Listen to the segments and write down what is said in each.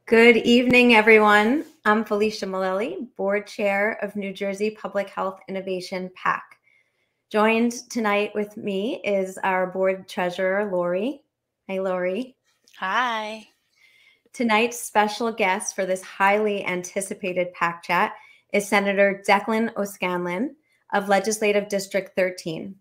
Good evening, everyone. I'm Felicia Malelli, Board Chair of New Jersey Public Health Innovation PAC. Joined tonight with me is our Board Treasurer, Lori. Hi, Lori. Hi. Tonight's special guest for this highly anticipated PAC Chat is Senator Declan O'Scanlan of Legislative District 13.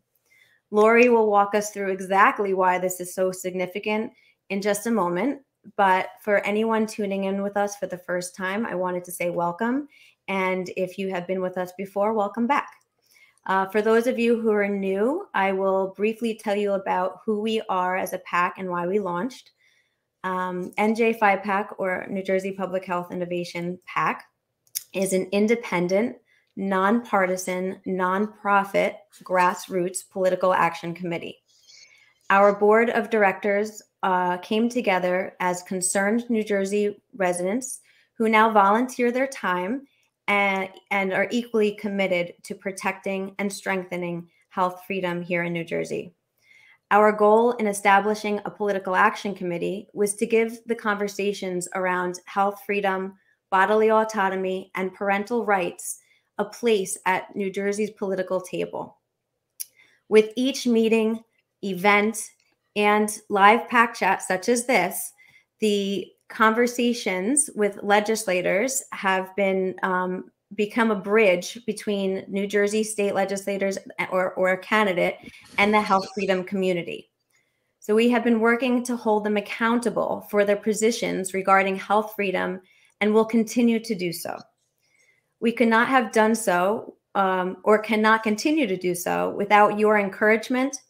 Lori will walk us through exactly why this is so significant in just a moment. But for anyone tuning in with us for the first time, I wanted to say welcome. And if you have been with us before, welcome back. For those of you who are new, I will briefly tell you about who we are as a PAC and why we launched. NJ5 PAC, or New Jersey Public Health Innovation PAC, is an independent, nonpartisan, nonprofit, grassroots political action committee. Our board of directors came together as concerned New Jersey residents who now volunteer their time and are equally committed to protecting and strengthening health freedom here in New Jersey. Our goal in establishing a political action committee was to give the conversations around health freedom, bodily autonomy, and parental rights a place at New Jersey's political table. With each meeting, event, and live PAC chat such as this, the conversations with legislators have been become a bridge between New Jersey state legislators or a candidate and the health freedom community. So we have been working to hold them accountable for their positions regarding health freedom and will continue to do so. We could not have done so or cannot continue to do so without your encouragement,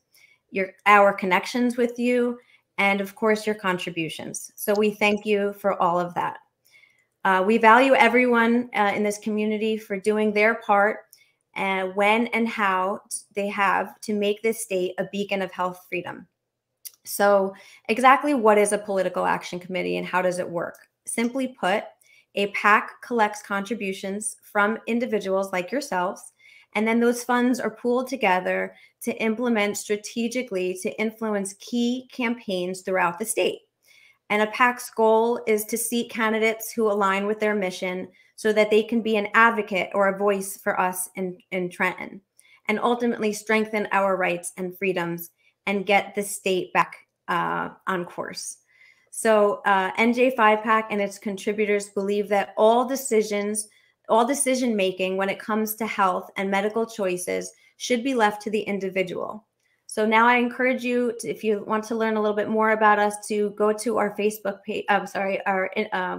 our connections with you, and of course, your contributions. So we thank you for all of that. We value everyone in this community for doing their part and when and how they have to make this state a beacon of health freedom. So exactly what is a political action committee and how does it work? Simply put, a PAC collects contributions from individuals like yourselves, and then those funds are pooled together to implement strategically to influence key campaigns throughout the state. And a PAC's goal is to seek candidates who align with their mission so that they can be an advocate or a voice for us in Trenton, and ultimately strengthen our rights and freedoms and get the state back on course. So NJ5 PAC and its contributors believe that all decision making when it comes to health and medical choices should be left to the individual. So now I encourage you, if you want to learn a little bit more about us, to go to our Facebook page, our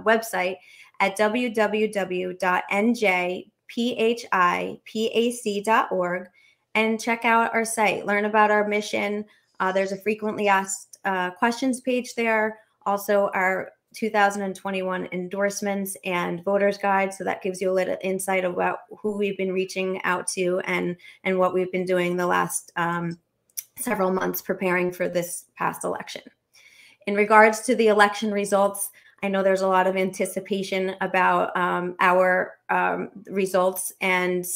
website at www.njphipac.org and check out our site, learn about our mission. There's a frequently asked questions page there. Also, our 2021 endorsements and voters guide. So that gives you a little insight about who we've been reaching out to and what we've been doing the last several months preparing for this past election. In regards to the election results, I know there's a lot of anticipation about our results, and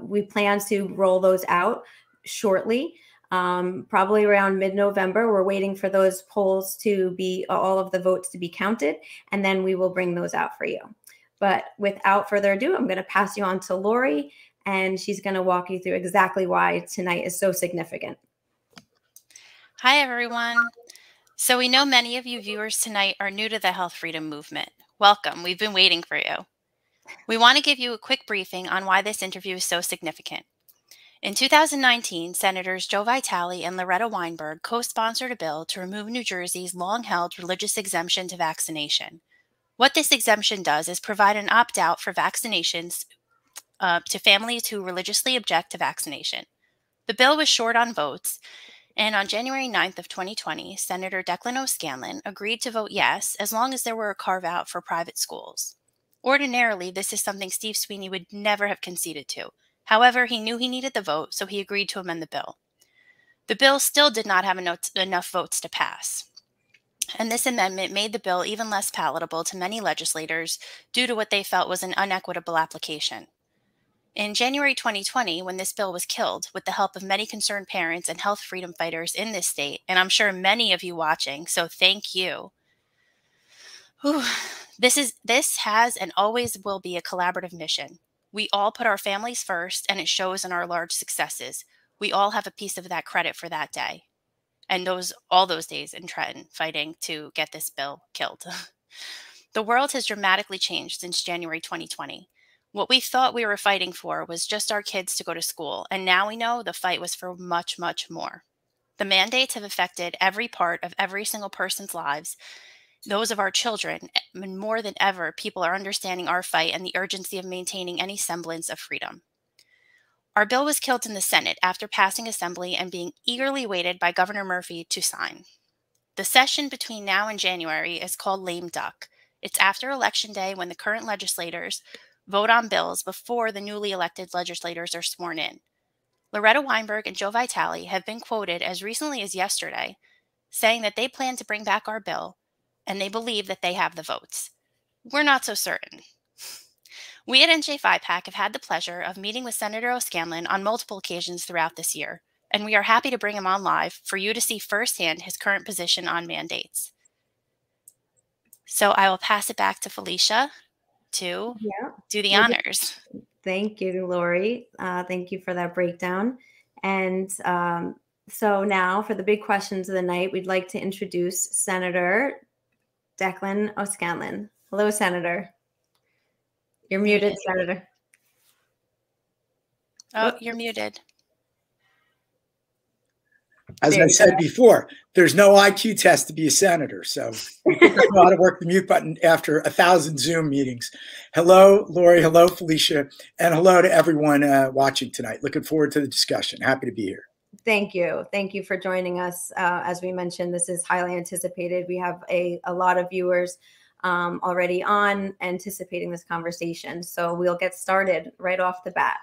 we plan to roll those out shortly. Probably around mid-November. We're waiting for those polls to be, all of the votes to be counted, and then we will bring those out for you. But without further ado, I'm going to pass you on to Lori, and she's going to walk you through exactly why tonight is so significant. Hi, everyone. So we know many of you viewers tonight are new to the health freedom movement. Welcome. We've been waiting for you. We want to give you a quick briefing on why this interview is so significant. In 2019, Senators Joe Vitale and Loretta Weinberg co-sponsored a bill to remove New Jersey's long-held religious exemption to vaccination. What this exemption does is provide an opt-out for vaccinations to families who religiously object to vaccination. The bill was short on votes, and on January 9th of 2020, Senator Declan O'Scanlan agreed to vote yes as long as there were a carve-out for private schools. Ordinarily, this is something Steve Sweeney would never have conceded to. However, he knew he needed the vote, so he agreed to amend the bill. The bill still did not have enough votes to pass, and this amendment made the bill even less palatable to many legislators due to what they felt was an unequitable application. In January 2020, when this bill was killed with the help of many concerned parents and health freedom fighters in this state, and I'm sure many of you watching, so thank you. This has and always will be a collaborative mission. We all put our families first, and it shows in our large successes. We all have a piece of that credit for that day and all those days in Trenton fighting to get this bill killed. The world has dramatically changed since January 2020. What we thought we were fighting for was just our kids to go to school, and now we know the fight was for much, much more. The mandates have affected every part of every single person's lives, those of our children, and more than ever, people are understanding our fight and the urgency of maintaining any semblance of freedom. Our bill was killed in the Senate after passing Assembly and being eagerly waited by Governor Murphy to sign. The session between now and January is called lame duck. It's after Election Day when the current legislators vote on bills before the newly elected legislators are sworn in. Loretta Weinberg and Joe Vitale have been quoted as recently as yesterday saying that they plan to bring back our bill and they believe that they have the votes. We're not so certain. We at NJ5 PAC have had the pleasure of meeting with Senator O'Scanlan on multiple occasions throughout this year, and we are happy to bring him on live for you to see firsthand his current position on mandates. So I will pass it back to Felicia to do the honors. Thank you, Lori. Thank you for that breakdown. And so now for the big questions of the night, we'd like to introduce Senator Declan O'Scanlan. Hello, Senator. You're muted, Senator. Oh, you're muted. As I said before, there's no IQ test to be a senator. So you know how to work the mute button after 1,000 Zoom meetings. Hello, Lori. Hello, Felicia. And hello to everyone watching tonight. Looking forward to the discussion. Happy to be here. Thank you. Thank you for joining us. As we mentioned, this is highly anticipated. We have a lot of viewers already on anticipating this conversation. So we'll get started right off the bat.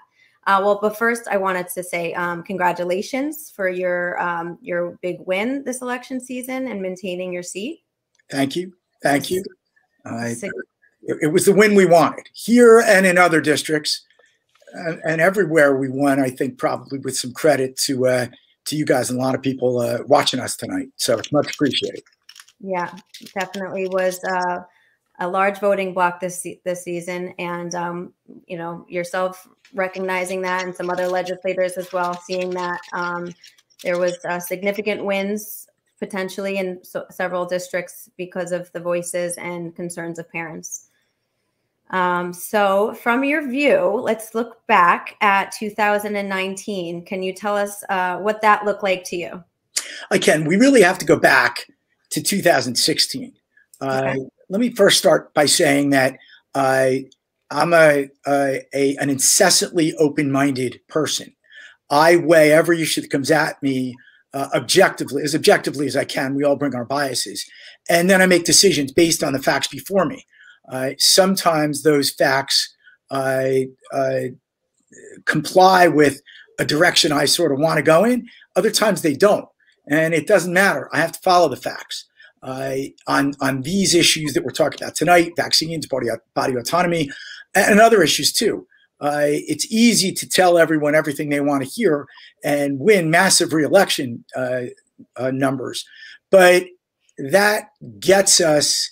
But first I wanted to say congratulations for your big win this election season and maintaining your seat. Thank you. Thank you. It was the win we wanted here and in other districts. And everywhere we won, I think probably with some credit to you guys and a lot of people watching us tonight. So it's much appreciated. Yeah, definitely was a large voting block this season, and you know, yourself recognizing that, and some other legislators as well, seeing that there was significant wins potentially in several districts because of the voices and concerns of parents. So from your view, let's look back at 2019. Can you tell us what that looked like to you? I can. We really have to go back to 2016. Okay. Let me first start by saying that I'm an incessantly open-minded person. I weigh every issue that comes at me objectively as I can. We all bring our biases. And then I make decisions based on the facts before me. Sometimes those facts comply with a direction I sort of want to go in. Other times they don't. And it doesn't matter. I have to follow the facts. On these issues that we're talking about tonight, vaccines, body autonomy, and other issues too. It's easy to tell everyone everything they want to hear and win massive reelection numbers. But that gets us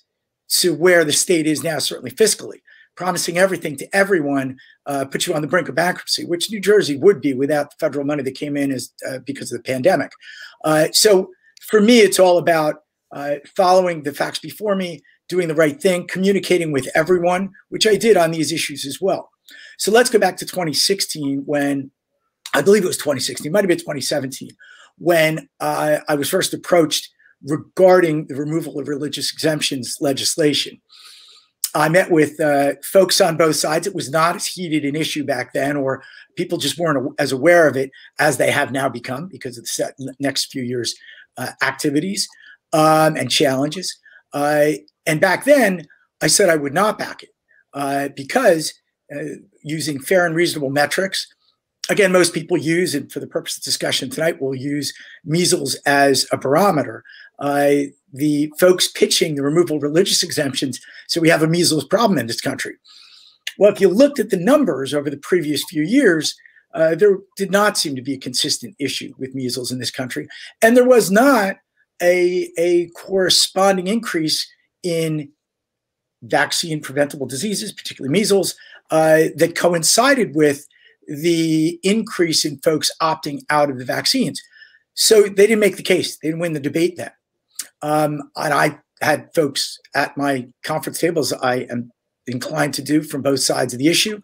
to where the state is now, certainly fiscally. Promising everything to everyone puts you on the brink of bankruptcy, which New Jersey would be without the federal money that came in because of the pandemic. So for me, it's all about following the facts before me, doing the right thing, communicating with everyone, which I did on these issues as well. So let's go back to 2016 when, I believe it was 2016, might have been 2017, when I was first approached regarding the removal of religious exemptions legislation. I met with folks on both sides. It was not as heated an issue back then, or people just weren't as aware of it as they have now become because of the next few years' activities and challenges. And back then, I said I would not back it because using fair and reasonable metrics, again, most people use, and for the purpose of discussion tonight, we'll use measles as a barometer. The folks pitching the removal of religious exemptions, so we have a measles problem in this country. Well, if you looked at the numbers over the previous few years, there did not seem to be a consistent issue with measles in this country. And there was not a corresponding increase in vaccine preventable diseases, particularly measles, that coincided with the increase in folks opting out of the vaccines. So they didn't make the case. They didn't win the debate then. And I had folks at my conference tables I am inclined to do from both sides of the issue.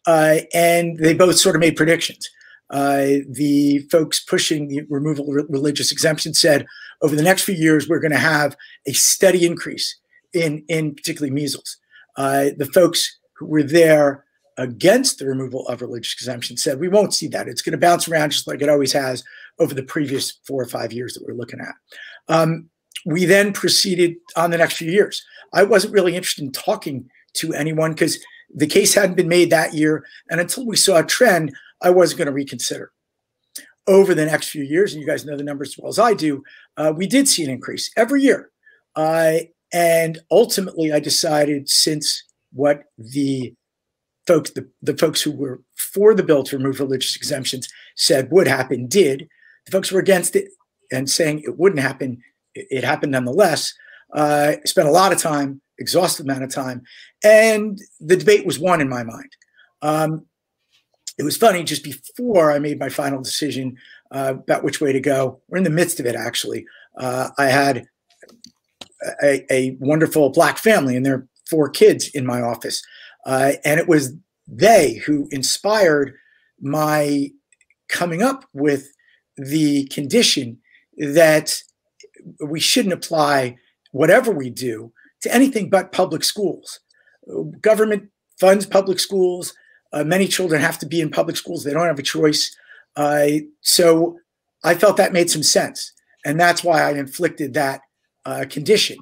And they both sort of made predictions. The folks pushing the removal of religious exemption said, over the next few years, we're going to have a steady increase in particularly measles. The folks who were there against the removal of religious exemption said, we won't see that. It's going to bounce around just like it always has over the previous 4 or 5 years that we're looking at. We then proceeded on the next few years. I wasn't really interested in talking to anyone because the case hadn't been made that year. And until we saw a trend, I wasn't going to reconsider. Over the next few years, and you guys know the numbers as well as I do, we did see an increase every year. And ultimately, I decided, since what the folks who were for the bill to remove religious exemptions said would happen did, the folks who were against it and saying it wouldn't happen, it happened nonetheless. Spent a lot of time, exhaustive amount of time, and the debate was won in my mind. It was funny, just before I made my final decision about which way to go, we're in the midst of it, actually. I had a wonderful Black family and their 4 kids in my office. And it was they who inspired my coming up with the condition that we shouldn't apply whatever we do to anything but public schools. Government funds public schools. Many children have to be in public schools. They don't have a choice. So I felt that made some sense. And that's why I inflicted that condition.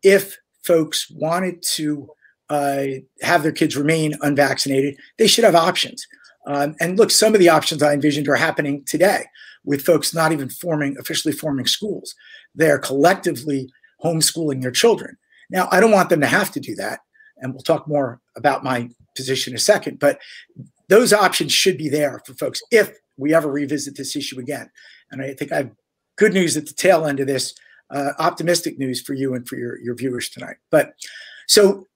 If folks wanted to have their kids remain unvaccinated, they should have options. And look, some of the options I envisioned are happening today with folks not even officially forming schools. They're collectively homeschooling their children. Now, I don't want them to have to do that. And we'll talk more about my position in a second, but those options should be there for folks if we ever revisit this issue again. And I think I have good news at the tail end of this, optimistic news for you and for your viewers tonight. But so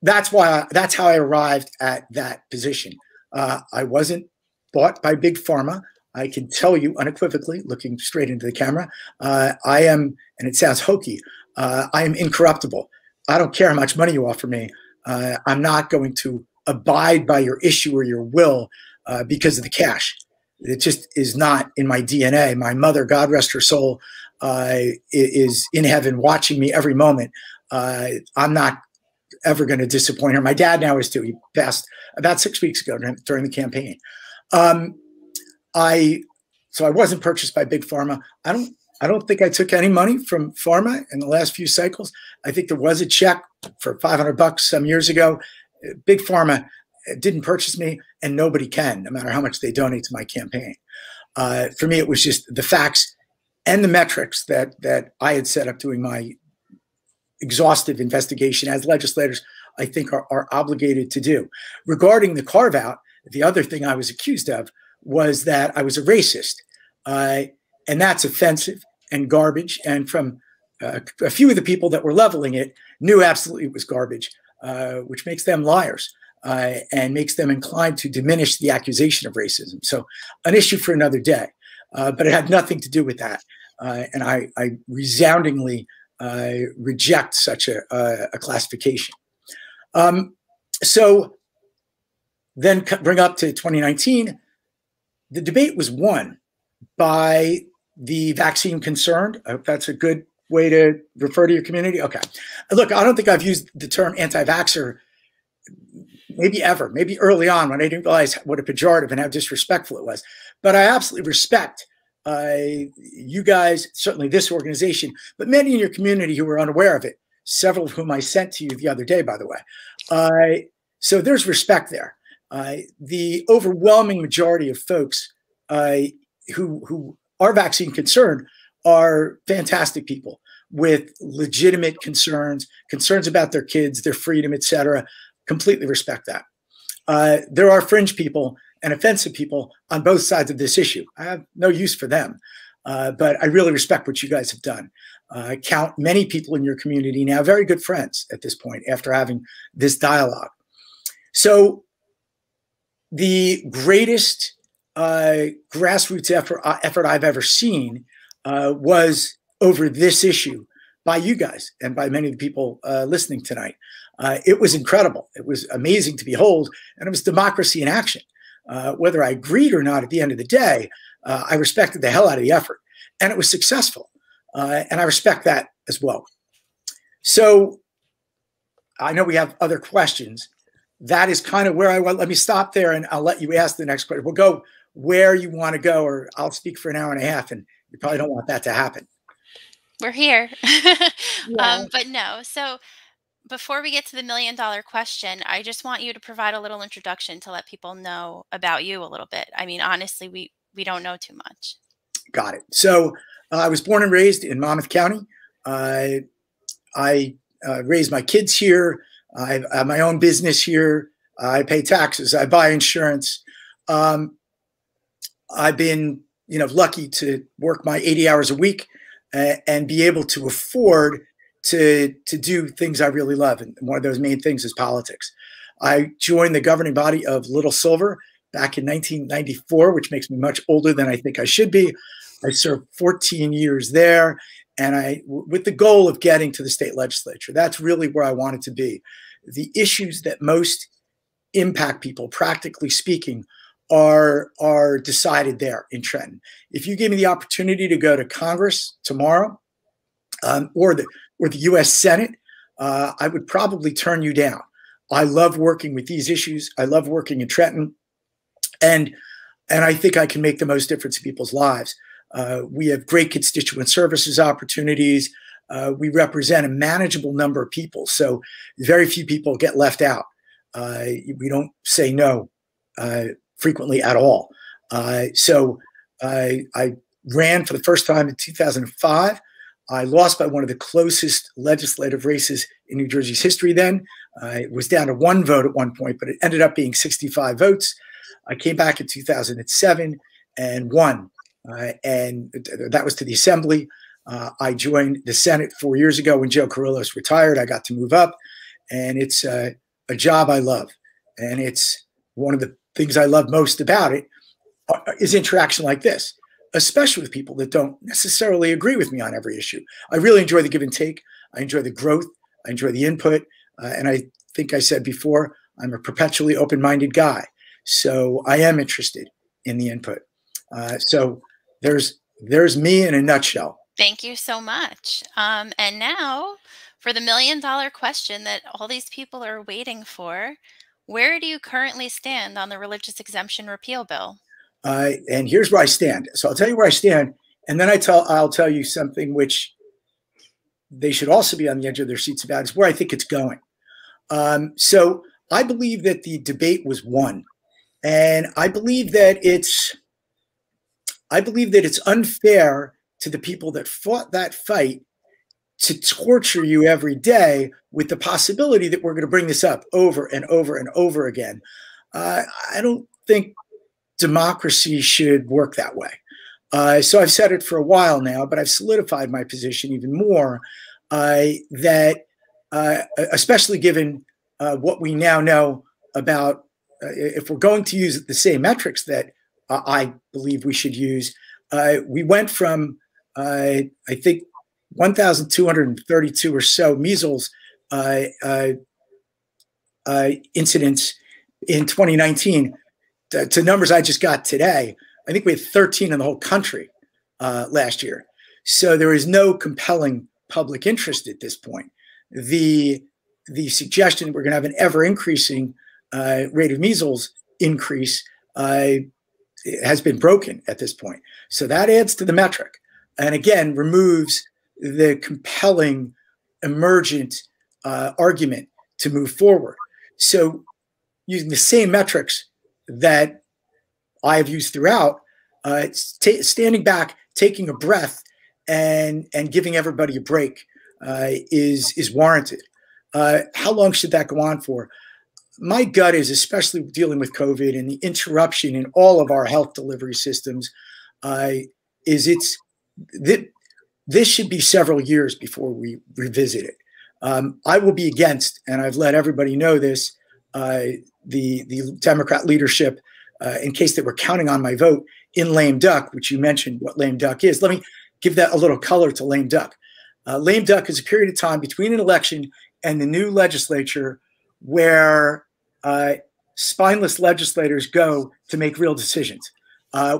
that's how I arrived at that position. I wasn't bought by Big Pharma. I can tell you unequivocally, looking straight into the camera, I am, and it sounds hokey, I am incorruptible. I don't care how much money you offer me. I'm not going to abide by your issue or your will because of the cash. It just is not in my DNA. My mother, God rest her soul, is in heaven watching me every moment. I'm not ever going to disappoint her. My dad now is too. He passed about 6 weeks ago during the campaign. So I wasn't purchased by Big Pharma. I don't think I took any money from pharma in the last few cycles. I think there was a check for $500 some years ago. Big Pharma didn't purchase me, and nobody can, no matter how much they donate to my campaign. For me, it was just the facts and the metrics that I had set up doing my exhaustive investigation as legislators, I think are obligated to do. Regarding the carve out, the other thing I was accused of was that I was a racist. And that's offensive and garbage. And from a few of the people that were leveling it knew absolutely it was garbage, which makes them liars and makes them inclined to diminish the accusation of racism. So an issue for another day, but it had nothing to do with that. And I resoundingly reject such a classification. So then bring up to 2019, the debate was won by the vaccine concerned. I hope that's a good way to refer to your community. Okay. Look, I don't think I've used the term anti-vaxxer maybe ever, maybe early on when I didn't realize what a pejorative and how disrespectful it was. But I absolutely respect you guys, certainly this organization, but many in your community who were unaware of it, several of whom I sent to you the other day, by the way. So there's respect there. The overwhelming majority of folks who are vaccine concerned are fantastic people with legitimate concerns about their kids, their freedom, et cetera. Completely respect that. There are fringe people and offensive people on both sides of this issue. I have no use for them. But I really respect what you guys have done. I count many people in your community now very good friends at this point after having this dialogue. So the greatest grassroots effort I've ever seen was over this issue by you guys and by many of the people listening tonight. It was incredible. It was amazing to behold, and it was democracy in action. Whether I agreed or not at the end of the day, I respected the hell out of the effort, and it was successful. And I respect that as well. So I know we have other questions. That is kind of where I want. Let me stop there, and I'll let you ask the next question. We'll go where you want to go, or I'll speak for an hour and a half, and you probably don't want that to happen. We're here. Yeah. But no. So before we get to the $1 million question, I just want you to provide a little introduction to let people know about you a little bit. I mean, honestly, we don't know too much. Got it. So I was born and raised in Monmouth County. I raised my kids here. I have my own business here. I pay taxes. I buy insurance. I've been, lucky to work my 80 hours a week and be able to afford to do things I really love. And one of those main things is politics. I joined the governing body of Little Silver back in 1994, which makes me much older than I think I should be. I served 14 years there, and with the goal of getting to the state legislature. That's really where I wanted to be. The issues that most impact people, practically speaking, are decided there in Trenton. If you gave me the opportunity to go to Congress tomorrow, or the U.S. Senate, I would probably turn you down. I love working with these issues. I love working in Trenton, and I think I can make the most difference in people's lives. We have great constituent services opportunities. We represent a manageable number of people, so very few people get left out. We don't say no frequently at all. So I ran for the first time in 2005. I lost by one of the closest legislative races in New Jersey's history then. It was down to one vote at one point, but it ended up being 65 votes. I came back in 2007 and won. And that was to the Assembly. I joined the Senate 4 years ago when Joe Carrillos retired. I got to move up, and it's a job I love. And it's one of the things I love most about it is interaction like this, especially with people that don't necessarily agree with me on every issue. I really enjoy the give and take. I enjoy the growth. I enjoy the input. And I think I said before, I'm a perpetually open-minded guy. So I am interested in the input. So there's me in a nutshell. Thank you so much. And now for the $1 million question that all these people are waiting for, where do you currently stand on the religious exemption repeal bill? And here's where I stand. So I'll tell you where I stand, and then I'll tell you something which they should also be on the edge of their seats about, is where I think it's going. So I believe that the debate was won, and I believe that it's unfair to the people that fought that fight to torture you every day with the possibility that we're going to bring this up over and over and over again. I don't think democracy should work that way. So I've said it for a while now, but I've solidified my position even more, that especially given what we now know about, if we're going to use the same metrics that I believe we should use, we went from, I think, 1,232 or so measles incidents in 2019 to numbers I just got today. I think we had 13 in the whole country last year. So there is no compelling public interest at this point. The suggestion that we're going to have an ever increasing rate of measles increase has been broken at this point. So that adds to the metric, and again removes the compelling emergent argument to move forward. So using the same metrics that I have used throughout, standing back, taking a breath, and giving everybody a break is warranted. How long should that go on for? My gut is, especially dealing with COVID and the interruption in all of our health delivery systems, is this should be several years before we revisit it. I will be against, and I've let everybody know this, the Democrat leadership, in case they were counting on my vote, in lame duck, which you mentioned what lame duck is. Let me give that a little color to lame duck. Lame duck is a period of time between an election and the new legislature where spineless legislators go to make real decisions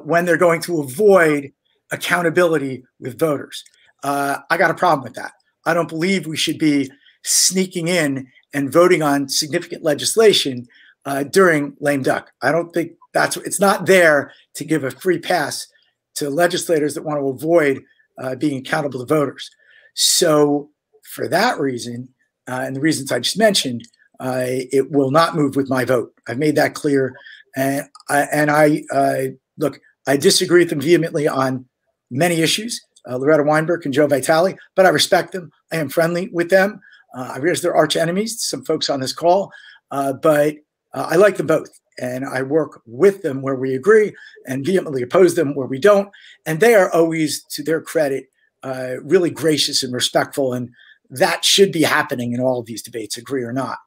when they're going to avoid accountability with voters. I got a problem with that. I don't believe we should be sneaking in and voting on significant legislation during lame duck. I don't think it's not there to give a free pass to legislators that want to avoid being accountable to voters. So for that reason, and the reasons I just mentioned, it will not move with my vote. I've made that clear. And look, I disagree with them vehemently on many issues, Loretta Weinberg and Joe Vitale, but I respect them. I am friendly with them. I realize they're arch enemies, some folks on this call, but I like them both. And I work with them where we agree and vehemently oppose them where we don't. And they are always, to their credit, really gracious and respectful. And that should be happening in all of these debates, agree or not.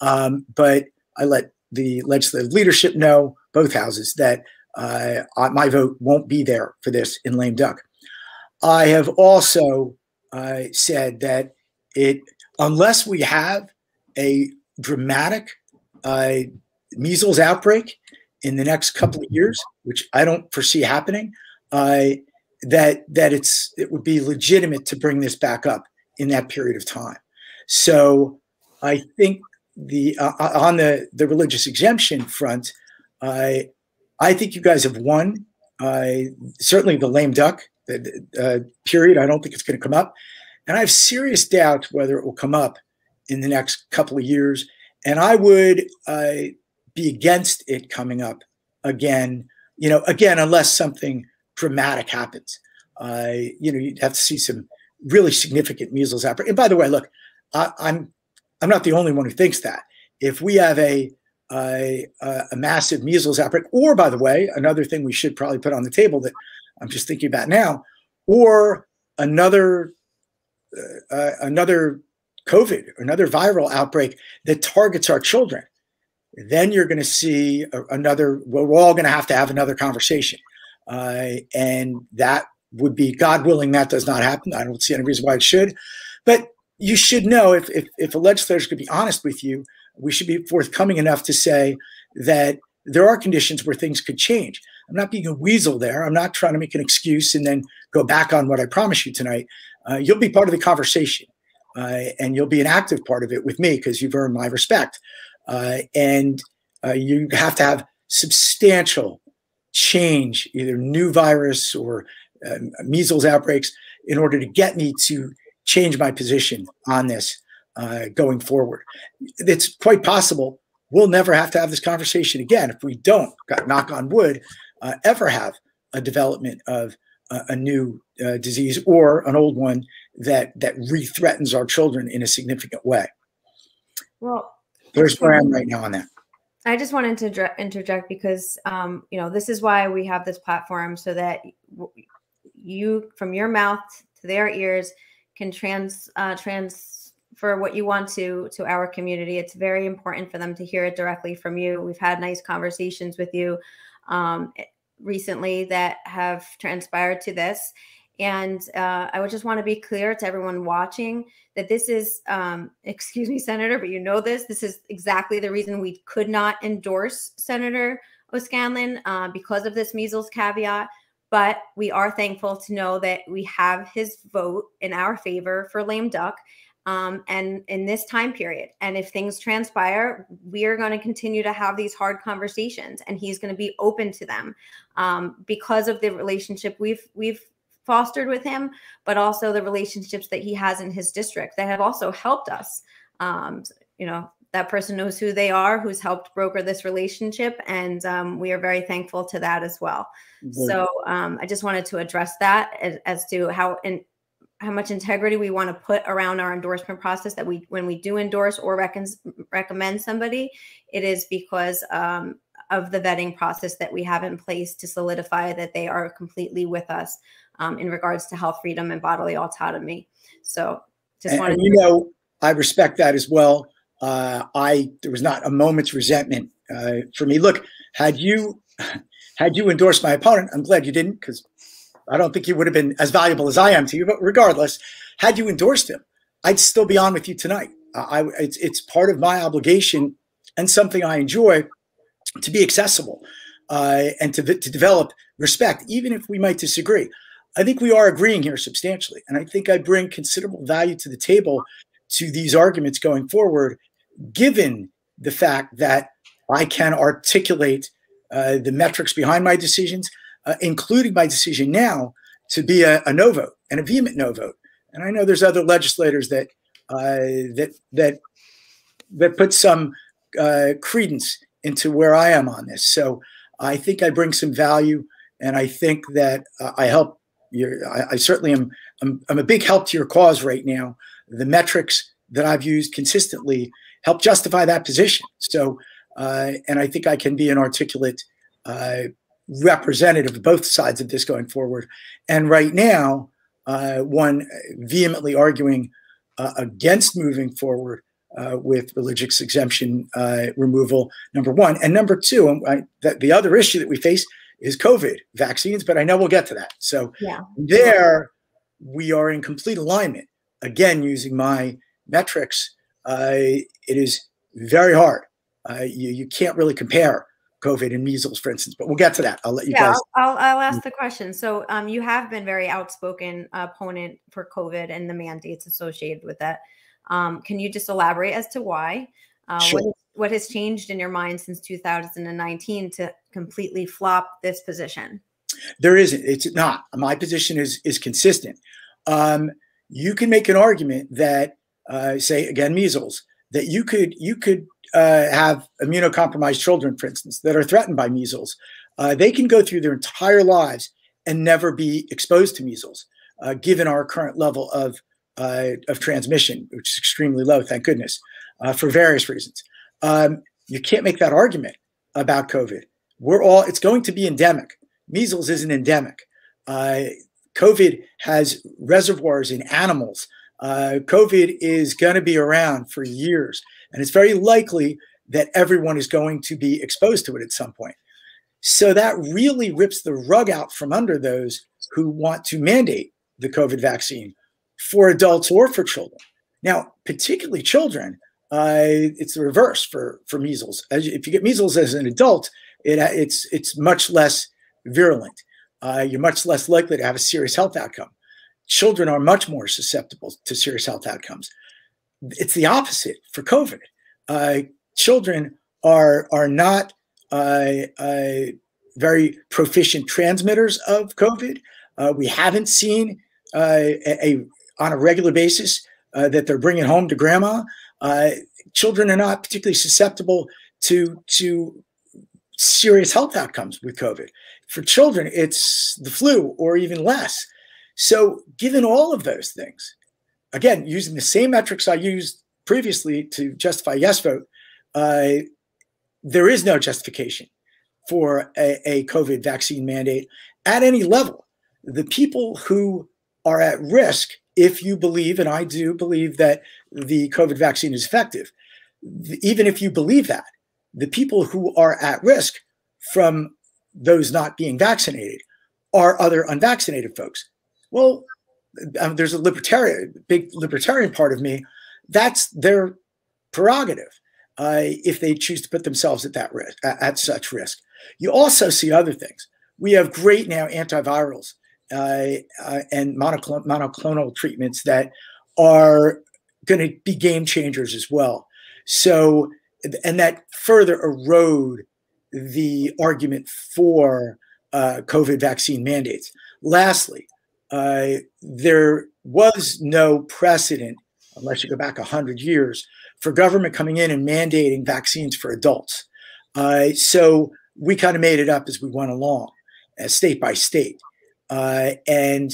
But I let the legislative leadership know, both houses, that my vote won't be there for this in lame duck. I have also said that unless we have a dramatic measles outbreak in the next couple of years, which I don't foresee happening, that it would be legitimate to bring this back up in that period of time. So I think on the religious exemption front, I think you guys have won. Certainly the lame duck period, I don't think it's going to come up. And I have serious doubts whether it will come up in the next couple of years. And I would be against it coming up again, unless something dramatic happens. You'd have to see some really significant measles outbreak. And by the way, look, I'm not the only one who thinks that. If we have a massive measles outbreak, or by the way, another thing we should probably put on the table that I'm just thinking about now, or another COVID, another viral outbreak that targets our children, then you're going to see we're all going to have another conversation. And that would be, God willing, that does not happen. I don't see any reason why it should. But you should know, if a legislator could be honest with you, we should be forthcoming enough to say that there are conditions where things could change. I'm not being a weasel there. I'm not trying to make an excuse and then go back on what I promised you tonight. You'll be part of the conversation, and you'll be an active part of it with me because you've earned my respect. And you have to have substantial change, either new virus or measles outbreaks, in order to get me to change my position on this going forward. It's quite possible we'll never have to have this conversation again if we don't, knock on wood, ever have a development of a new disease or an old one that re-threatens our children in a significant way. Well, there's where I am right now on that. I just wanted to interject because, this is why we have this platform, so that you, from your mouth to their ears, can transfer what you want to our community. It's very important for them to hear it directly from you. We've had nice conversations with you recently that have transpired to this. And I would just want to be clear to everyone watching that this is, excuse me, Senator, but this is exactly the reason we could not endorse Senator O'Scanlan because of this measles caveat. But we are thankful to know that we have his vote in our favor for lame duck and in this time period. And if things transpire, we are going to continue to have these hard conversations, and he's going to be open to them because of the relationship we've fostered with him, but also the relationships that he has in his district that have also helped us. That person knows who they are, who's helped broker this relationship. And we are very thankful to that as well. Mm-hmm. So I just wanted to address that as to how much integrity we want to put around our endorsement process, when we do endorse or recommend somebody, it is because of the vetting process that we have in place to solidify that they are completely with us in regards to health freedom and bodily autonomy. So just wanted to, I respect that as well. There was not a moment's resentment for me. Look, had you endorsed my opponent, I'm glad you didn't, because I don't think he would have been as valuable as I am to you. But regardless, had you endorsed him, I'd still be on with you tonight. It's part of my obligation and something I enjoy to be accessible and to develop respect, even if we might disagree. I think we are agreeing here substantially, and I think I bring considerable value to the table to these arguments going forward, given the fact that I can articulate the metrics behind my decisions, including my decision now to be a no vote and a vehement no vote. And I know there's other legislators that put some credence into where I am on this. So I think I bring some value, and I think that I help. I certainly am. I'm a big help to your cause right now. The metrics that I've used consistently help justify that position. So, and I think I can be an articulate representative of both sides of this going forward. And right now, one vehemently arguing against moving forward with religious exemption removal, number one. And number two, the other issue that we face is COVID vaccines, but I know we'll get to that. So there we are in complete alignment. Again, using my metrics, it is very hard. You can't really compare COVID and measles, for instance, but we'll get to that. I'll let you guys. I'll ask the question. So you have been very outspoken opponent for COVID and the mandates associated with that. Can you just elaborate as to why? Sure. What has changed in your mind since 2019 to completely flop this position? There isn't. It's not. My position is consistent. You can make an argument that, say again, measles, that you could have immunocompromised children, for instance, that are threatened by measles. They can go through their entire lives and never be exposed to measles, given our current level of transmission, which is extremely low, thank goodness, for various reasons. You can't make that argument about COVID. It's going to be endemic. Measles isn't endemic. COVID has reservoirs in animals. COVID is going to be around for years, and it's very likely that everyone is going to be exposed to it at some point. So that really rips the rug out from under those who want to mandate the COVID vaccine for adults or for children. Now, particularly children, it's the reverse for measles. If you get measles as an adult, it's much less virulent. You're much less likely to have a serious health outcome. Children are much more susceptible to serious health outcomes. It's the opposite for COVID. Children are not very proficient transmitters of COVID. We haven't seen on a regular basis that they're bringing home to grandma. Children are not particularly susceptible to serious health outcomes with COVID. For children, it's the flu or even less. So given all of those things, again, using the same metrics I used previously to justify yes vote, there is no justification for a COVID vaccine mandate at any level. The people who are at risk, if you believe, and I do believe that the COVID vaccine is effective, even if you believe that, the people who are at risk from those not being vaccinated are other unvaccinated folks. Well, there's a big libertarian part of me. That's their prerogative if they choose to put themselves at that risk, at such risk. You also see other things. We have great now antivirals and monoclonal treatments that are going to be game changers as well. So, and that further erode the argument for COVID vaccine mandates. Lastly, there was no precedent, unless you go back 100 years, for government coming in and mandating vaccines for adults. So we kind of made it up as we went along, state by state. And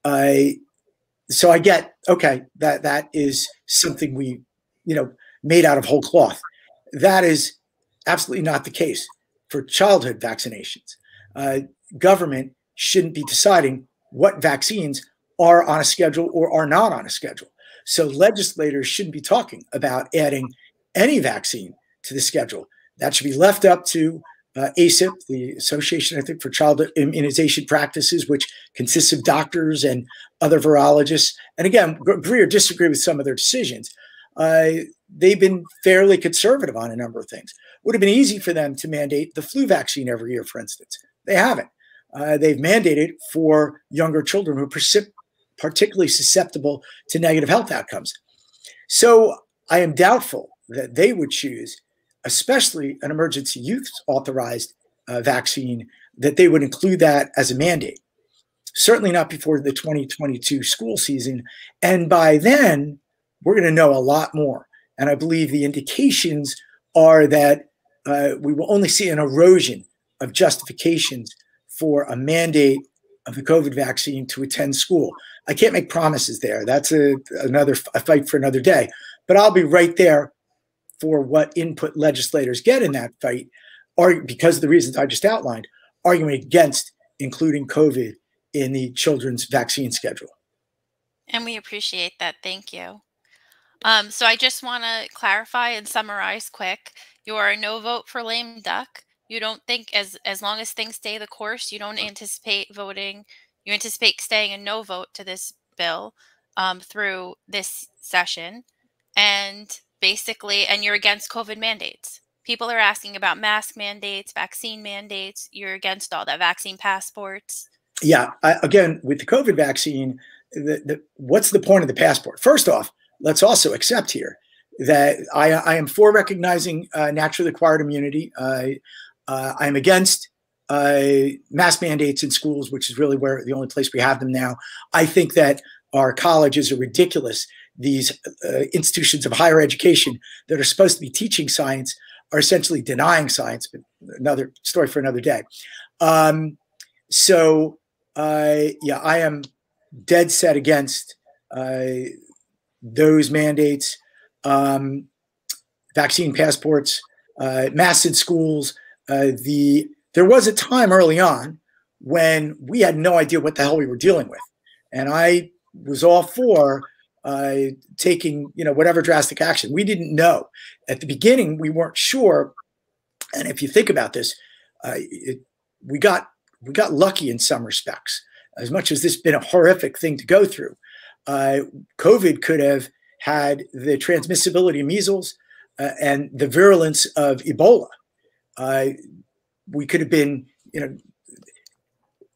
so I get, okay, that is something we, made out of whole cloth. That is absolutely not the case. for childhood vaccinations. Government shouldn't be deciding what vaccines are on a schedule or are not on a schedule. So legislators shouldn't be talking about adding any vaccine to the schedule. That should be left up to ACIP, the Association, I think, for Child Immunization Practices, which consists of doctors and other virologists. And again, agree or disagree with some of their decisions. They've been fairly conservative on a number of things. Would have been easy for them to mandate the flu vaccine every year, for instance. They haven't. They've mandated for younger children who are particularly susceptible to negative health outcomes. So I am doubtful that they would choose, especially an emergency use authorized vaccine, that they would include that as a mandate. Certainly not before the 2022 school season. And by then, we're going to know a lot more. And I believe the indications are that we will only see an erosion of justifications for a mandate of the COVID vaccine to attend school. I can't make promises there. That's a fight for another day. But I'll be right there for what input legislators get in that fight, or because of the reasons I just outlined, arguing against including COVID in the children's vaccine schedule. And we appreciate that. Thank you. So I just want to clarify and summarize quick. You are a no vote for lame duck. You don't think as long as things stay the course, you don't anticipate voting. You anticipate staying a no vote to this bill through this session. And basically, and you're against COVID mandates. People are asking about mask mandates, vaccine mandates. You're against all that, vaccine passports. Yeah. Again, with the COVID vaccine, what's the point of the passport? First off, let's also accept here that I am for recognizing naturally acquired immunity. I'm against mask mandates in schools, which is really the only place we have them now. I think that our colleges are ridiculous. These institutions of higher education that are supposed to be teaching science are essentially denying science, but another story for another day. Yeah, I am dead set against those mandates, vaccine passports, masks in schools. There was a time early on when we had no idea what the hell we were dealing with. And I was all for taking, whatever drastic action. We didn't know. At the beginning, we weren't sure. And if you think about this, we got lucky in some respects. As much as this has been a horrific thing to go through, COVID could have had the transmissibility of measles and the virulence of Ebola. We could have been,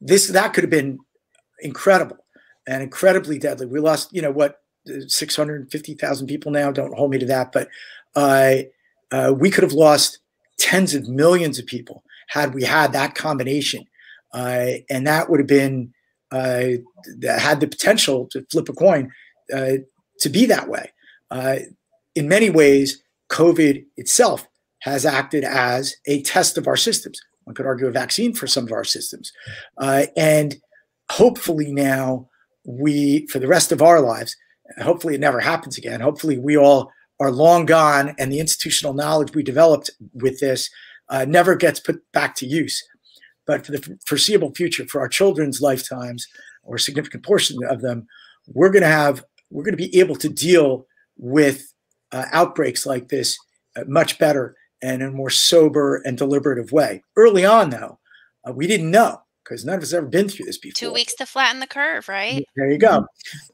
that could have been incredible and incredibly deadly. We lost, 650,000 people now. Don't hold me to that, but we could have lost tens of millions of people had we had that combination, and that would have been had the potential to flip a coin to be that way. In many ways, COVID itself has acted as a test of our systems. One could argue a vaccine for some of our systems. And hopefully now for the rest of our lives, hopefully it never happens again. Hopefully we all are long gone and the institutional knowledge we developed with this never gets put back to use. But for the foreseeable future, for our children's lifetimes, or a significant portion of them, we're going to be able to deal with outbreaks like this much better and in a more sober and deliberative way. Early on, though, we didn't know because none of us have ever been through this before. 2 weeks to flatten the curve, right? There you go.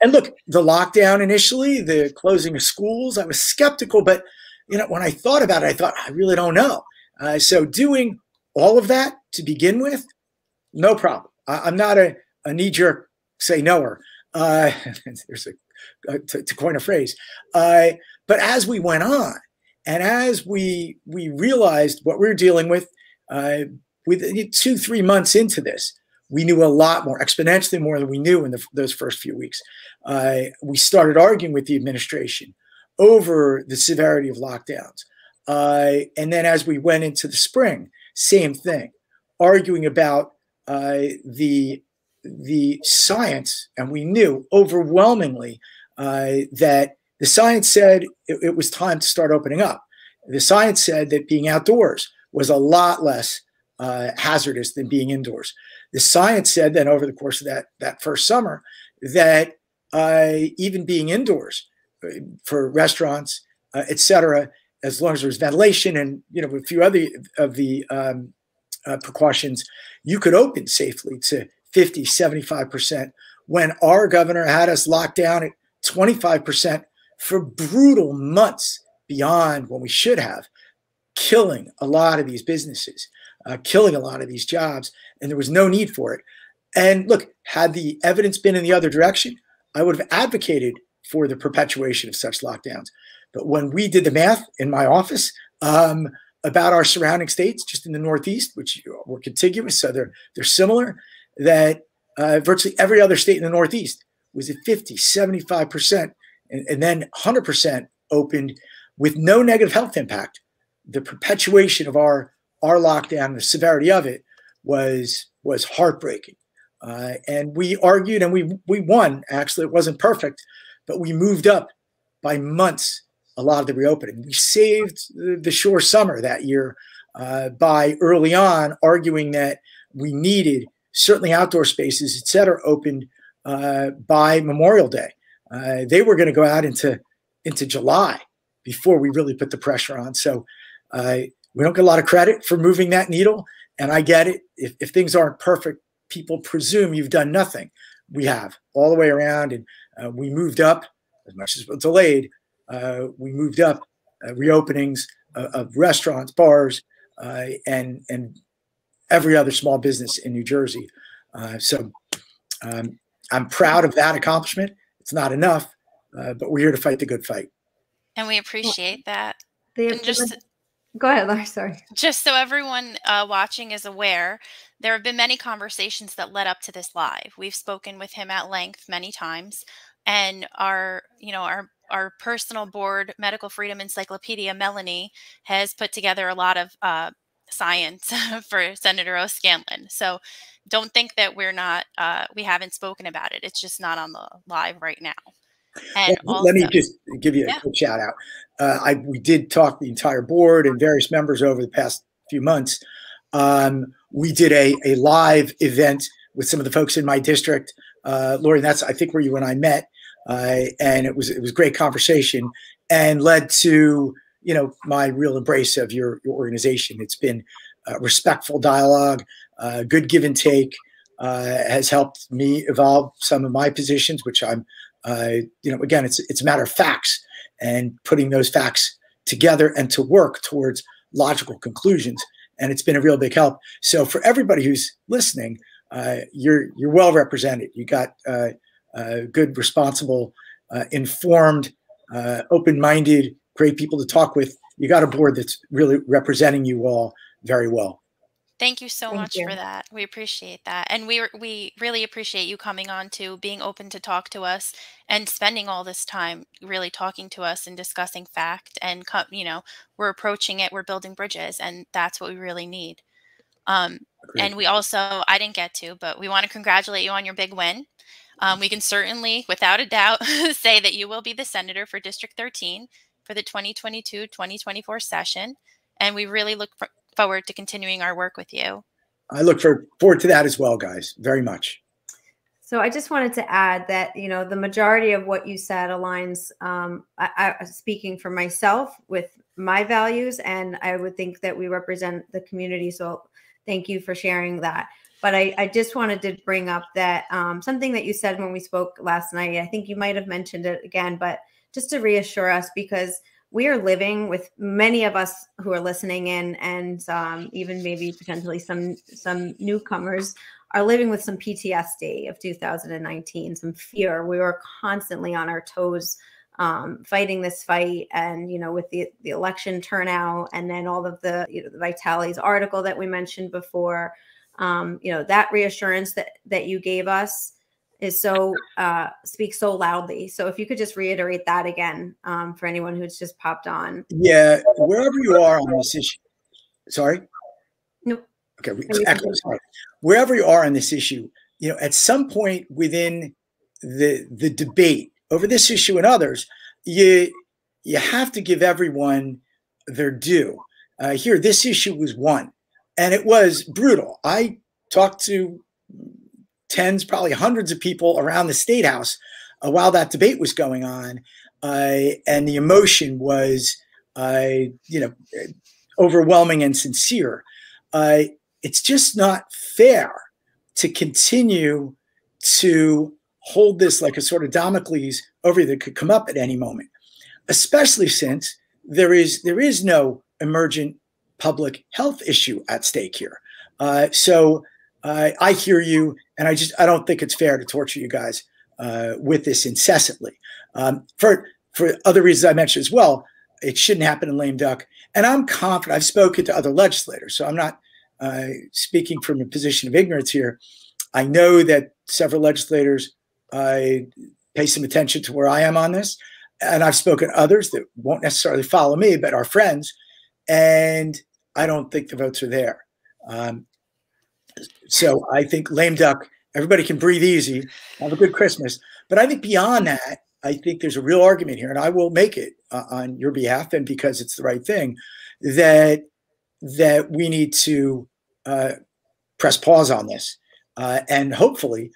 And look, the lockdown initially, the closing of schools, I was skeptical, but when I thought about it, I thought, I really don't know. So doing all of that to begin with, no problem. I'm not a knee-jerk say knower. There's to coin a phrase. But as we went on, and as we realized what we were dealing with 2-3 months into this, we knew a lot more, exponentially more than we knew in those first few weeks. We started arguing with the administration over the severity of lockdowns. And then as we went into the spring, same thing, arguing about the science, and we knew overwhelmingly that the science said it was time to start opening up. The science said that being outdoors was a lot less hazardous than being indoors. The science said then over the course of that first summer that even being indoors for restaurants, et cetera, as long as there's ventilation and a few other of the precautions, you could open safely to 50, 75%, when our governor had us locked down at 25% for brutal months beyond when we should have, killing a lot of these businesses, killing a lot of these jobs, and there was no need for it. And look, had the evidence been in the other direction, I would have advocated for the perpetuation of such lockdowns. But when we did the math in my office about our surrounding states, just in the Northeast, which were contiguous, so they're similar, that virtually every other state in the Northeast was at 50, 75%, and then 100% opened with no negative health impact. The perpetuation of our lockdown, the severity of it was heartbreaking. And we argued and we won. Actually, it wasn't perfect, but we moved up by months a lot of the reopening. We saved the shore summer that year by early on arguing that we needed certainly outdoor spaces, et cetera, opened by Memorial Day. They were going to go out into July before we really put the pressure on. So we don't get a lot of credit for moving that needle. And I get it. If things aren't perfect, people presume you've done nothing. We have all the way around. And we moved up, as much as delayed, we moved up reopenings of restaurants, bars, and every other small business in New Jersey. So I'm proud of that accomplishment. It's not enough, but we're here to fight the good fight. And we appreciate that. And go ahead, Laura, sorry. Just so everyone watching is aware, there have been many conversations that led up to this live. We've spoken with him at length many times, and our personal board, Medical Freedom Encyclopedia, Melanie, has put together a lot of science for Senator O'Scanlan. So don't think that we haven't spoken about it. It's just not on the live right now. And let me just give you a quick shout out. We did talk the entire board and various members over the past few months. We did a live event with some of the folks in my district. Lori, that's I think where you and I met, and it was a great conversation and led to my real embrace of your organization. It's been respectful dialogue, good give and take, has helped me evolve some of my positions, which I'm. Again, it's a matter of facts and putting those facts together and to work towards logical conclusions. And it's been a real big help. So for everybody who's listening, you're well represented. You got good, responsible, informed, open-minded, great people to talk with. You got a board that's really representing you all very well. Thank you so much for that. We appreciate that. And we really appreciate you coming on to being open to talk to us and spending all this time really talking to us and discussing fact. And, we're approaching it. We're building bridges. And that's what we really need. And we also, I didn't get to, but we want to congratulate you on your big win. We can certainly, without a doubt, say that you will be the senator for District 13 for the 2022-2024 session. And we really look forward to continuing our work with you. I look forward to that as well, guys, very much. So I just wanted to add that, the majority of what you said aligns, speaking for myself, with my values, and I would think that we represent the community. So thank you for sharing that. But I just wanted to bring up that something that you said when we spoke last night. I think you might have mentioned it again, but just to reassure us, because we are living with, many of us who are listening in, and even maybe potentially some newcomers are living with some PTSD of 2019, some fear. We were constantly on our toes fighting this fight, and with the election turnout, and then all of the Vitale's article that we mentioned before, that reassurance that you gave us is so speaks so loudly. So if you could just reiterate that again for anyone who's just popped on. Yeah, wherever you are on this issue. Sorry? No. Okay, sorry. Wherever you are on this issue, at some point within the debate over this issue and others, you have to give everyone their due. Here, this issue was won. And it was brutal. I talked to tens, probably hundreds of people around the State House while that debate was going on. And the emotion was, overwhelming and sincere. It's just not fair to continue to hold this like a sort of Damocles over you that could come up at any moment, especially since there is no emergent public health issue at stake here. So I hear you, and I don't think it's fair to torture you guys with this incessantly. For other reasons I mentioned as well, it shouldn't happen in lame duck. And I'm confident. I've spoken to other legislators, so I'm not speaking from a position of ignorance here. I know that several legislators pay some attention to where I am on this, and I've spoken to others that won't necessarily follow me, but are friends, and I don't think the votes are there. So I think lame duck, everybody can breathe easy, have a good Christmas. But I think beyond that, I think there's a real argument here, and I will make it on your behalf and because it's the right thing, that we need to press pause on this and hopefully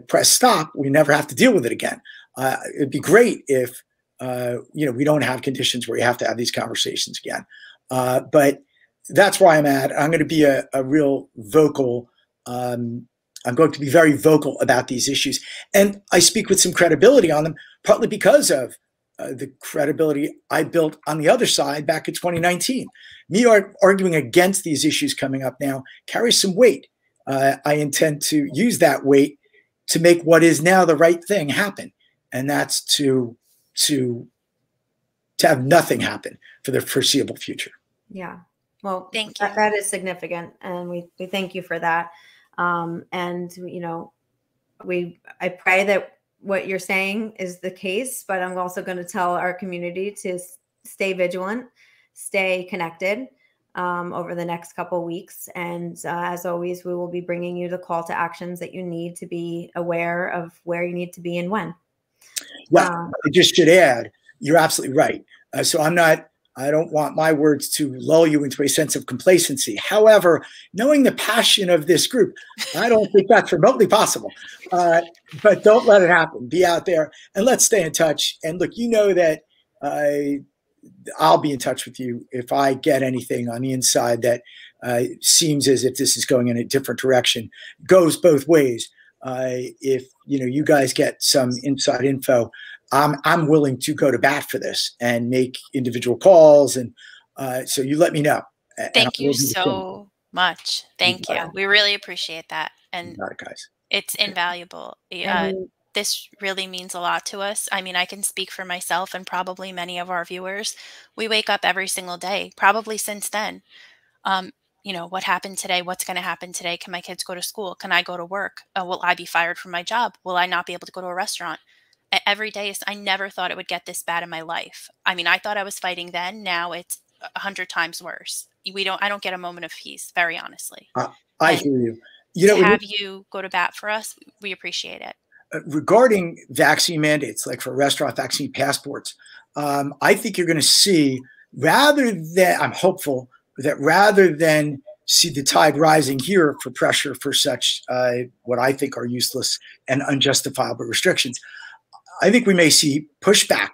press stop. We never have to deal with it again. It'd be great if we don't have conditions where you have to have these conversations again. But that's where I'm at. I'm going to be a real vocal. I'm going to be very vocal about these issues, and I speak with some credibility on them, partly because of the credibility I built on the other side back in 2019. Me arguing against these issues coming up now carries some weight. I intend to use that weight to make what is now the right thing happen, and that's to have nothing happen for the foreseeable future. Yeah. Well, thank you. That is significant, and we thank you for that. And I pray that what you're saying is the case, but I'm also going to tell our community to stay vigilant, stay connected over the next couple of weeks. And as always, we will be bringing you the call to actions that you need to be aware of where you need to be and when. Yeah, I just should add, you're absolutely right. So I don't want my words to lull you into a sense of complacency. However, knowing the passion of this group, I don't think that's remotely possible. But don't let it happen. Be out there and let's stay in touch. And look, you know that I'll be in touch with you if I get anything on the inside that seems as if this is going in a different direction. Goes both ways. If you guys get some inside info, I'm willing to go to bat for this and make individual calls, and so you let me know. Thank you so much. Thank you. We really appreciate that, and guys, it's invaluable. This really means a lot to us. I mean, I can speak for myself and probably many of our viewers. We wake up every single day, probably since then. What happened today? What's going to happen today? Can my kids go to school? Can I go to work? Will I be fired from my job? Will I not be able to go to a restaurant? Every day, I never thought it would get this bad in my life. I mean, I thought I was fighting then. Now it's 100 times worse. I don't get a moment of peace, very honestly. I hear you. To have you go to bat for us, we appreciate it. Regarding vaccine mandates, like for restaurant vaccine passports, I think you're going to see, I'm hopeful that rather than see the tide rising here for pressure for such what I think are useless and unjustifiable restrictions, I think we may see pushback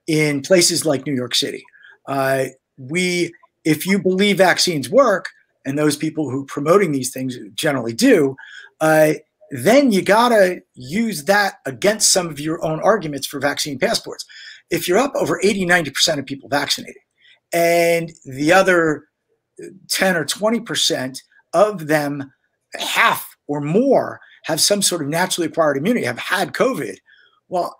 in places like New York City. If you believe vaccines work, and those people who are promoting these things generally do, then you gotta use that against some of your own arguments for vaccine passports. If you're up over 80–90% of people vaccinated, and the other 10 or 20% of them, half or more, have some sort of naturally acquired immunity, have had COVID, well,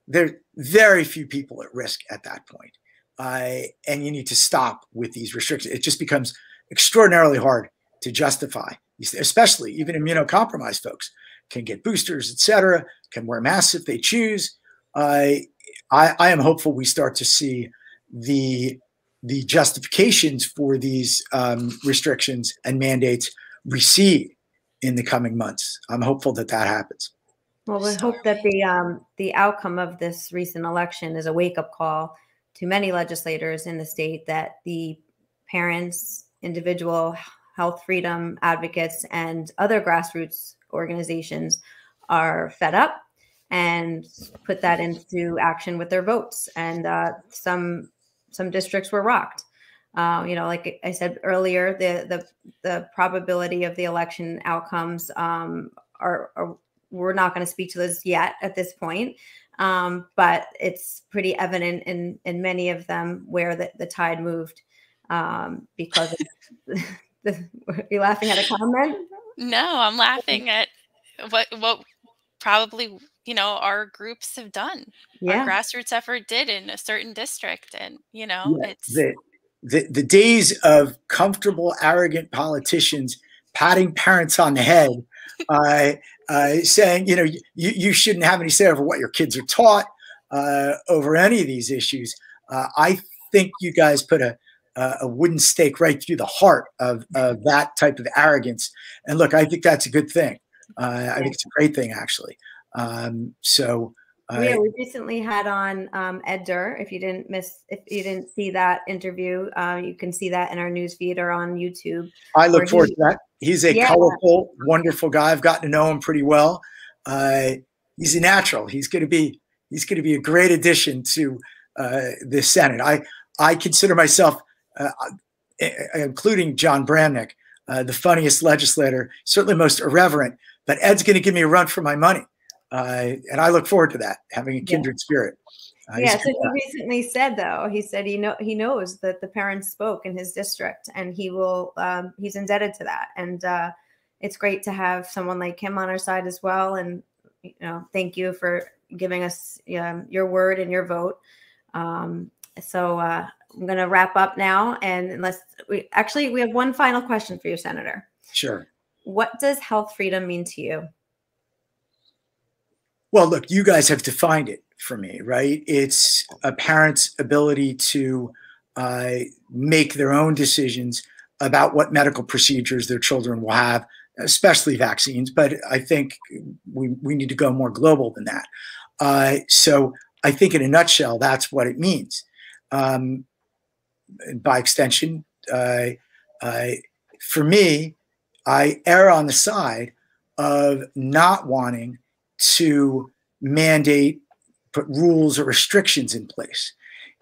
there are very few people at risk at that point. And you need to stop with these restrictions. It just becomes extraordinarily hard to justify, especially even immunocompromised folks can get boosters, et cetera, can wear masks if they choose. I am hopeful we start to see the justifications for these restrictions and mandates recede in the coming months. I'm hopeful that happens. Well, we hope that the outcome of this recent election is a wake-up call to many legislators in the state that the parents' individual health freedom advocates and other grassroots organizations are fed up and put that into action with their votes. And some districts were rocked. Like I said earlier, the probability of the election outcomes are we're not going to speak to those yet at this point. But it's pretty evident in many of them where the tide moved because of you're laughing at a comment? No, I'm laughing at what probably, our groups have done. Yeah. Our grassroots effort did in a certain district. And, it's the days of comfortable, arrogant politicians patting parents on the head, saying, you shouldn't have any say over what your kids are taught, over any of these issues. I think you guys put a wooden stake right through the heart of that type of arrogance. And look, I think that's a good thing. I think it's a great thing, actually. We recently had on Ed Durr. If you didn't see that interview, you can see that in our news feed or on YouTube. I look forward to that. He's a colorful, wonderful guy. I've gotten to know him pretty well. He's a natural. He's going to be a great addition to the Senate. I consider myself, including John Bramnick, the funniest legislator, certainly most irreverent. But Ed's going to give me a run for my money. And I look forward to that, having a kindred spirit. So he recently said, though, he said he knows that the parents spoke in his district, and he's indebted to that. And it's great to have someone like him on our side as well. And thank you for giving us your word and your vote. So I'm going to wrap up now, and we have one final question for you, Senator. Sure. What does health freedom mean to you? Well, look, you guys have defined it for me, right? It's a parent's ability to make their own decisions about what medical procedures their children will have, especially vaccines. But I think we need to go more global than that. So I think in a nutshell, that's what it means. By extension, for me, I err on the side of not wanting to mandate, put rules or restrictions in place.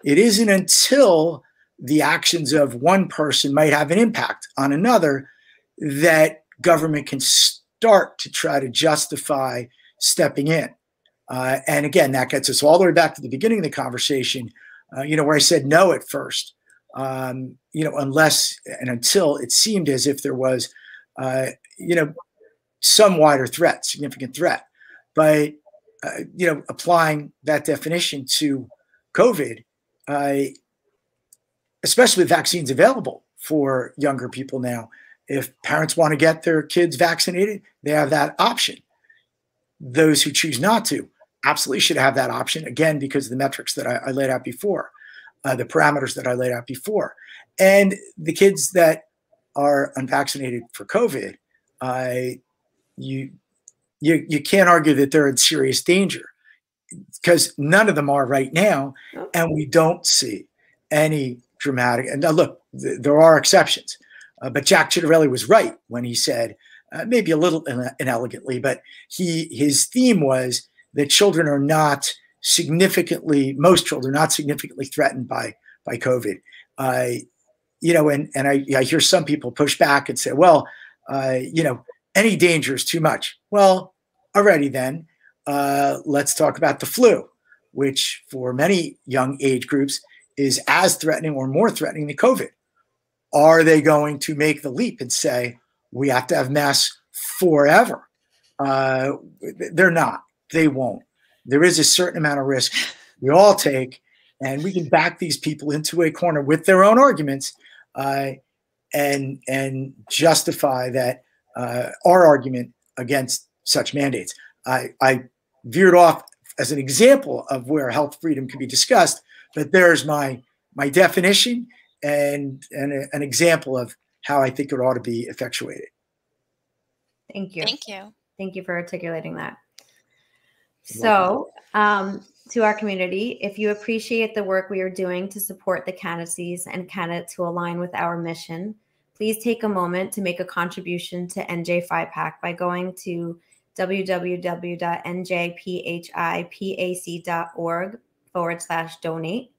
It isn't until the actions of one person might have an impact on another that government can start to try to justify stepping in. And again, that gets us all the way back to the beginning of the conversation, where I said no at first, unless and until it seemed as if there was, some wider threat, significant threat. But, applying that definition to COVID, especially with vaccines available for younger people now, if parents want to get their kids vaccinated, they have that option. Those who choose not to absolutely should have that option, again, because of the metrics that I laid out before, the parameters that I laid out before. And the kids that are unvaccinated for COVID, you can't argue that they're in serious danger, because none of them are right now, and we don't see any dramatic. And now, look, there are exceptions, but Jack Ciattarelli was right when he said, maybe a little inelegantly, but his theme was that children are not most children are not significantly threatened by COVID. I hear some people push back and say, well, any danger is too much. Well, alrighty then, let's talk about the flu, which for many young age groups is as threatening or more threatening than COVID. Are they going to make the leap and say, we have to have masks forever? They're not. They won't. There is a certain amount of risk we all take, and we can back these people into a corner with their own arguments and justify that our argument against such mandates. I veered off as an example of where health freedom can be discussed, but there's my definition and an example of how I think it ought to be effectuated. Thank you. Thank you. Thank you for articulating that. So, to our community, if you appreciate the work we are doing to support the candidacies and candidates who align with our mission, please take a moment to make a contribution to NJ5 PAC by going to www.njphipAC.org/donate.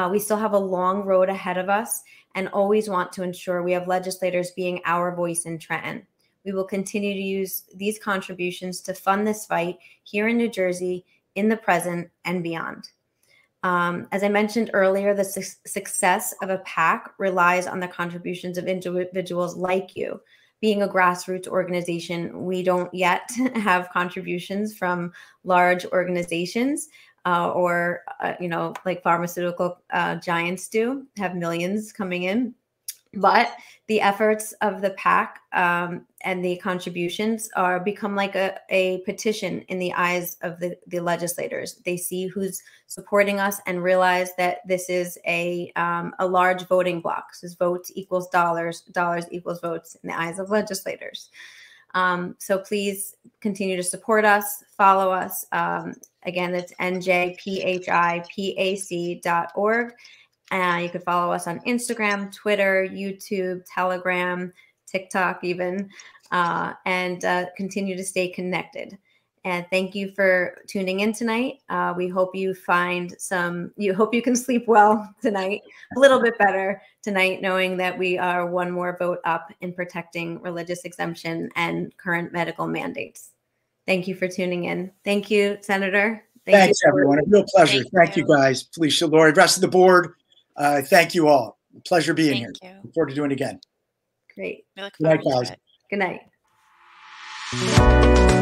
We still have a long road ahead of us and always want to ensure we have legislators being our voice in Trenton. We will continue to use these contributions to fund this fight here in New Jersey, in the present and beyond. As I mentioned earlier, the success of a PAC relies on the contributions of individuals like you. Being a grassroots organization, we don't yet have contributions from large organizations or like pharmaceutical giants do, have millions coming in. But the efforts of the PAC and the contributions are become like a petition in the eyes of the legislators. They see who's supporting us and realize that this is a large voting block. So votes equals dollars, dollars equals votes in the eyes of legislators. So please continue to support us, follow us. Again, it's njphipAC.org. You could follow us on Instagram, Twitter, YouTube, Telegram, TikTok even, and continue to stay connected. And thank you for tuning in tonight. We hope you hope you can sleep well tonight, a little bit better tonight, knowing that we are one more vote up in protecting religious exemption and current medical mandates. Thank you for tuning in. Thank you, Senator. Thanks, everyone. A real pleasure. Thank you, guys. Felicia, Lori, rest of the board. Thank you all. Pleasure being here. Look forward to doing it again. Great. We look forward Good night, guys. to it. Good night.